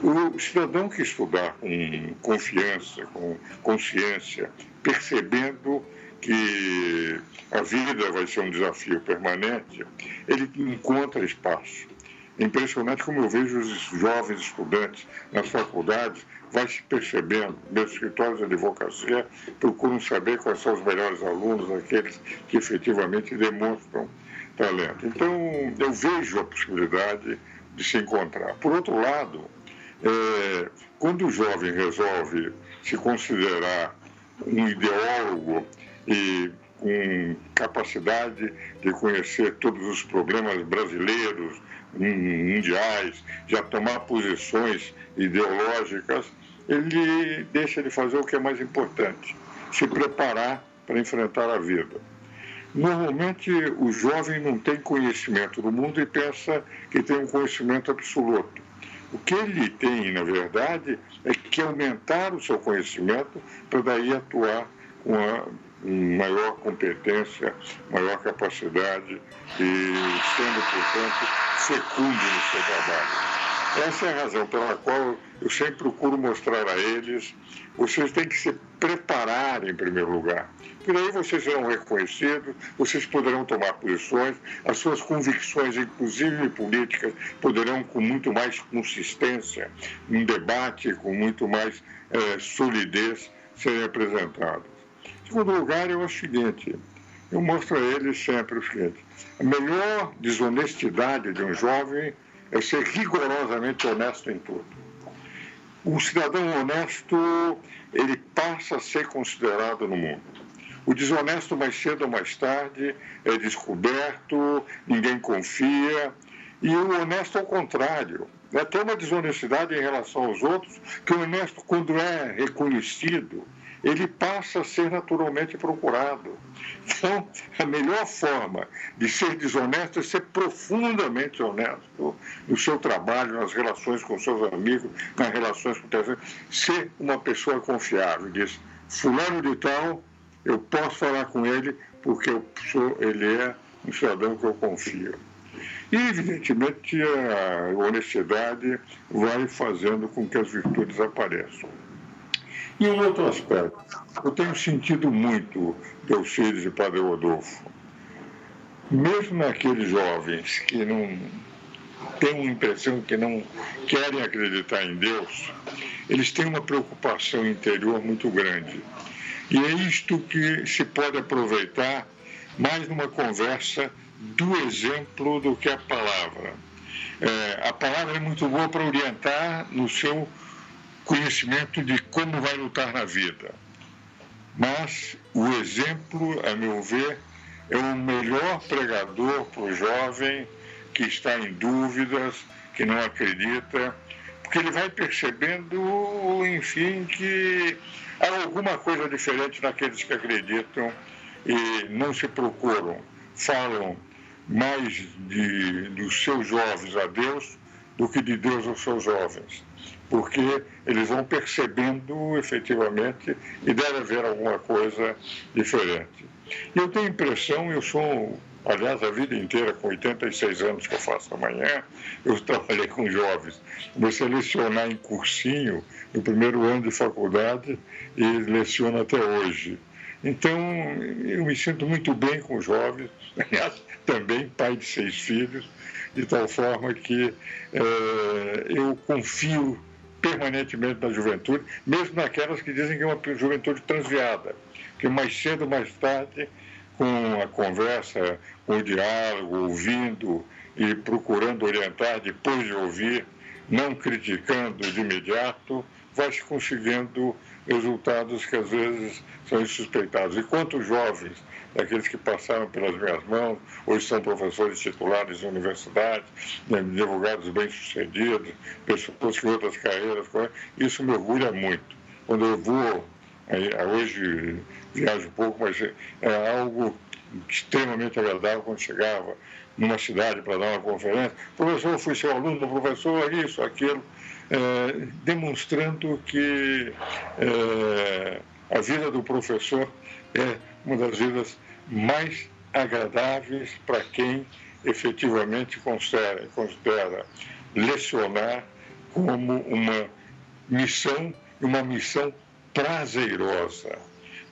O cidadão que estudar com confiança, com consciência, percebendo que a vida vai ser um desafio permanente, ele encontra espaço. É impressionante como eu vejo os jovens estudantes nas faculdades, vai se percebendo, meus escritórios de advocacia procuram saber quais são os melhores alunos, aqueles que efetivamente demonstram talento. Então, eu vejo a possibilidade de se encontrar. Por outro lado, quando o jovem resolve se considerar um ideólogo e com capacidade de conhecer todos os problemas brasileiros, mundiais, já tomar posições ideológicas, ele deixa de fazer o que é mais importante, se preparar para enfrentar a vida. Normalmente, o jovem não tem conhecimento do mundo e pensa que tem um conhecimento absoluto. O que ele tem, na verdade, é que aumentar o seu conhecimento para daí atuar com a maior competência, maior capacidade e sendo, portanto, fecundo no seu trabalho. Essa é a razão pela qual eu sempre procuro mostrar a eles: vocês têm que se preparar em primeiro lugar. Por aí vocês serão reconhecidos, vocês poderão tomar posições, as suas convicções, inclusive políticas, poderão com muito mais consistência, um debate com muito mais solidez, serem apresentadas. Em segundo lugar, é o seguinte: eu mostro a eles sempre o seguinte: a melhor desonestidade de um jovem é ser rigorosamente honesto em tudo. O cidadão honesto, ele passa a ser considerado no mundo. O desonesto, mais cedo ou mais tarde, é descoberto, ninguém confia. E o honesto, ao contrário, tem uma desonestidade em relação aos outros, que o honesto, quando é reconhecido, ele passa a ser naturalmente procurado. Então, a melhor forma de ser desonesto é ser profundamente honesto no seu trabalho, nas relações com seus amigos, nas relações com pessoas. Ser uma pessoa confiável. Diz: fulano de tal, eu posso falar com ele porque ele é um cidadão que eu confio. E, evidentemente, a honestidade vai fazendo com que as virtudes apareçam. E um outro aspecto, eu tenho sentido muito Delcides e Padre Rodolfo. Mesmo naqueles jovens que não têm a impressão que não querem acreditar em Deus, eles têm uma preocupação interior muito grande. E é isto que se pode aproveitar mais numa conversa do exemplo do que a palavra. A palavra é muito boa para orientar no seu conhecimento de como vai lutar na vida. Mas o exemplo, a meu ver, é o melhor pregador para o jovem que está em dúvidas, que não acredita, porque ele vai percebendo, enfim, que há alguma coisa diferente naqueles que acreditam e não se procuram, falam mais dos seus jovens a Deus do que de Deus aos seus jovens, porque eles vão percebendo efetivamente e deve haver alguma coisa diferente. E eu tenho a impressão, eu sou, aliás, a vida inteira, com 86 anos que eu faço amanhã, eu trabalhei com jovens. Comecei a lecionar em cursinho no primeiro ano de faculdade e leciono até hoje. Então, eu me sinto muito bem com os jovens, aliás, também pai de 6 filhos, de tal forma que eu confio permanentemente na juventude, mesmo naquelas que dizem que é uma juventude transviada, que mais cedo ou mais tarde, com a conversa, com o diálogo, ouvindo e procurando orientar depois de ouvir, não criticando de imediato, vai se conseguindo resultados que às vezes são insuspeitados. E quantos jovens, daqueles que passaram pelas minhas mãos, hoje são professores titulares de universidade, advogados bem-sucedidos, pessoas que outras carreiras, isso me orgulha muito. Quando eu vou, hoje viajo pouco, mas é algo extremamente agradável quando chegava numa cidade para dar uma conferência. Professor, eu fui seu aluno, professor, isso, aquilo, demonstrando que a vida do professor é uma das vidas mais agradáveis para quem efetivamente considera lecionar como uma missão prazerosa.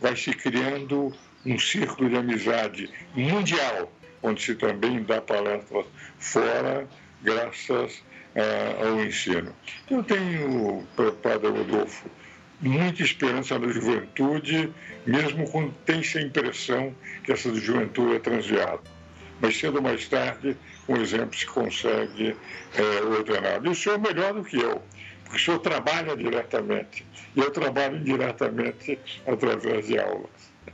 Vai se criando um círculo de amizade mundial, onde se também dá palestras fora, graças ao ensino. Eu tenho, Padre Rodolfo, muita esperança na juventude, mesmo quando tem-se a impressão que essa juventude é transviada. Mas cedo ou mais tarde, com exemplo, se consegue ordenar. E o senhor é melhor do que eu, porque o senhor trabalha diretamente, e eu trabalho indiretamente através de aulas.